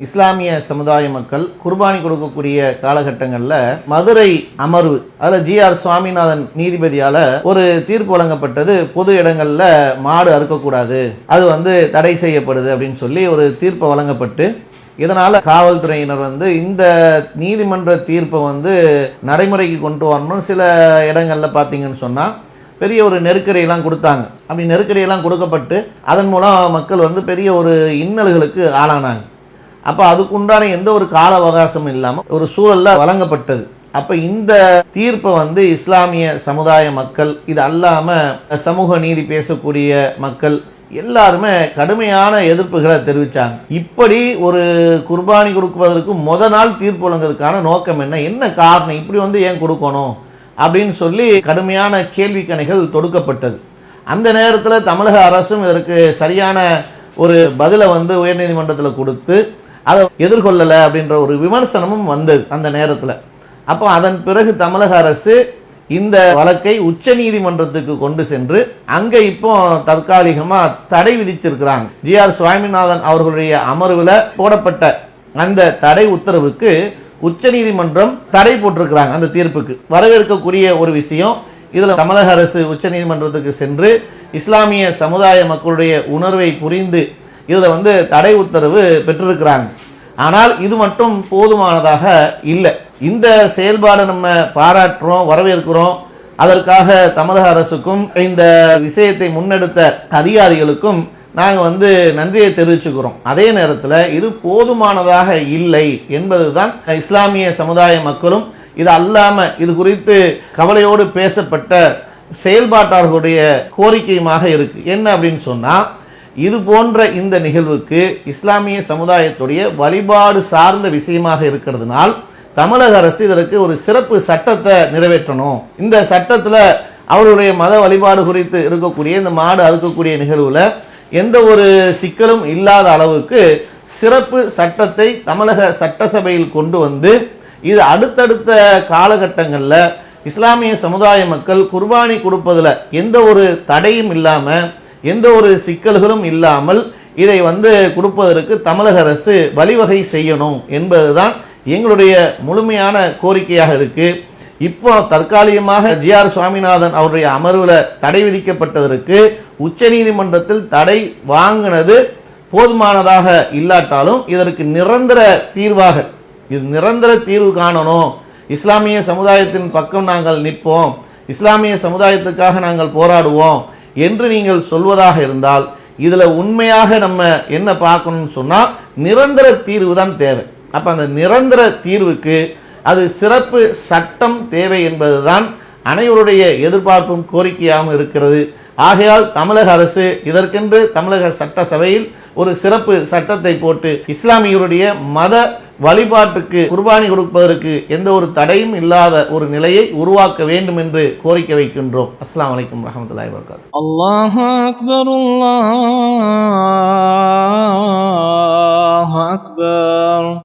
இஸ்லாமிய சமுதாய மக்கள் குர்பானி கொடுக்கக்கூடிய காலகட்டங்களில் மதுரை அமர்வு அதில் ஜி.ஆர். சுவாமிநாதன் நீதிபதியால் ஒரு தீர்ப்பு வழங்கப்பட்டது. பொது இடங்களில் மாடு அறுக்கக்கூடாது, அது தடை செய்யப்படுது அப்படின்னு சொல்லி ஒரு தீர்ப்பு வழங்கப்பட்டு, இதனால் காவல்துறையினர் இந்த நீதிமன்ற தீர்ப்பை நடைமுறைக்கு கொண்டு வரணும். சில இடங்களில் பார்த்தீங்கன்னு சொன்னால் பெரிய ஒரு நெருக்கடியெல்லாம் கொடுத்தாங்க. அப்படி நெருக்கடியெல்லாம் கொடுக்கப்பட்டு அதன் மூலம் மக்கள் பெரிய ஒரு இன்னல்களுக்கு ஆளானாங்க. அப்போ அதுக்குண்டான எந்த ஒரு கால அவகாசமும் இல்லாமல் ஒரு சூழலில் வழங்கப்பட்டது. அப்போ இந்த தீர்ப்பை இஸ்லாமிய சமுதாய மக்கள், இது அல்லாமல் சமூக நீதி பேசக்கூடிய மக்கள் எல்லாருமே கடுமையான எதிர்ப்புகளை தெரிவித்தாங்க. இப்படி ஒரு குர்பானி கொடுப்பதற்கு நாள் தீர்ப்பு வழங்குறதுக்கான நோக்கம் என்ன காரணம், இப்படி ஏன் கொடுக்கணும் அப்படின்னு சொல்லி கடுமையான கேள்வி கணைகள் தொடுக்கப்பட்டது. அந்த நேரத்தில் தமிழக அரசும் இதற்கு சரியான ஒரு பதிலை உயர்நீதிமன்றத்தில் கொடுத்து அதை எதிர்கொள்ளலை அப்படின்ற ஒரு விமர்சனமும் வந்தது அந்த நேரத்தில். அப்போ அதன் பிறகு தமிழக அரசு இந்த வழக்கை உச்ச நீதிமன்றத்துக்கு கொண்டு சென்று அங்கே இப்போ தற்காலிகமாக தடை விதிச்சிருக்கிறாங்க. ஜி.ஆர். சுவாமிநாதன் அவர்களுடைய அமர்வில் போடப்பட்ட அந்த தடை உத்தரவுக்கு உச்ச நீதிமன்றம் தடை போட்டிருக்கிறாங்க. அந்த தீர்ப்புக்கு வரவேற்கக்கூடிய ஒரு விஷயம். இதில் தமிழக அரசு உச்ச நீதிமன்றத்துக்கு சென்று இஸ்லாமிய சமுதாய மக்களுடைய உணர்வை புரிந்து இதில் தடை உத்தரவு பெற்றிருக்கிறாங்க. ஆனால் இது மட்டும் போதுமானதாக இல்லை. இந்த செயல்பாடை நம்ம பாராட்டுறோம், வரவேற்கிறோம். அதற்காக தமிழக அரசுக்கும் இந்த விஷயத்தை முன்னெடுத்த அதிகாரிகளுக்கும் நாங்கள் நன்றியை தெரிவிச்சுக்கிறோம். அதே நேரத்தில் இது போதுமானதாக இல்லை என்பதுதான் இஸ்லாமிய சமுதாய மக்களும், இது அல்லாமல் இது குறித்து கவலையோடு பேசப்பட்ட செயல்பாட்டாளர்களுடைய கோரிக்கையுமாக இருக்குது. என்ன அப்படின்னு சொன்னால், இது போன்ற இந்த நிகழ்வுக்கு இஸ்லாமிய சமுதாயத்துடைய வழிபாடு சார்ந்த விஷயமாக இருக்கிறதுனால் தமிழக அரசு இதற்கு ஒரு சிறப்பு சட்டத்தை நிறைவேற்றணும். இந்த சட்டத்தில் அவருடைய மத வழிபாடு குறித்து இருக்கக்கூடிய இந்த மாடு அறுக்கக்கூடிய நிகழ்வில் எந்த ஒரு சிக்கலும் இல்லாத அளவுக்கு சிறப்பு சட்டத்தை தமிழக சட்டசபையில் கொண்டு இது அடுத்தடுத்த காலகட்டங்களில் இஸ்லாமிய சமுதாய மக்கள் குர்பானி கொடுப்பதில் எந்த ஒரு தடையும் இல்லாமல், எந்த ஒரு சிக்கல்களும் இல்லாமல் இதை கொடுப்பதற்கு தமிழக அரசு வழிவகை செய்யணும் என்பதுதான் எங்களுடைய முழுமையான கோரிக்கையாக இருக்கு. இப்போ தற்காலிகமாக ஜி.ஆர். சுவாமிநாதன் அவருடைய அமர்வில் தடை விதிக்கப்பட்டதற்கு உச்ச நீதிமன்றத்தில் தடை வாங்கினது போதுமானதாக இல்லாட்டாலும் இதற்கு நிரந்தர தீர்வாக, இது நிரந்தர தீர்வு காணணும், இஸ்லாமிய சமுதாயத்தின் பக்கம் நாங்கள் நிற்போம், இஸ்லாமிய சமுதாயத்துக்காக நாங்கள் போராடுவோம் என்று நீங்கள் சொல்வதாக இருந்தால் இதில் உண்மையாக நம்ம என்ன பார்க்கணும்னு சொன்னால் நிரந்தர தீர்வு தான் தேவை. அப்போ அந்த நிரந்தர தீர்வுக்கு அது சிறப்பு சட்டம் தேவை என்பதுதான் அனைவருடைய எதிர்பார்ப்பும் கோரிக்கையாகவும் இருக்கிறது. ஆகையால் தமிழக அரசு இதற்கென்று தமிழக சட்டசபையில் ஒரு சிறப்பு சட்டத்தை போட்டு இஸ்லாமியருடைய மத வழிபாட்டுக்கு குர்பானி கொடுப்பதற்கு எந்த ஒரு தடையும் இல்லாத ஒரு நிலையை உருவாக்க வேண்டும் என்று கோரிக்கை வைக்கின்றோம். அஸ்ஸலாமு அலைக்கும் வரஹ்மத்துல்லாஹி வபரகாத்துஹு. அல்லாஹு அக்பர், அல்லாஹு அக்பர்.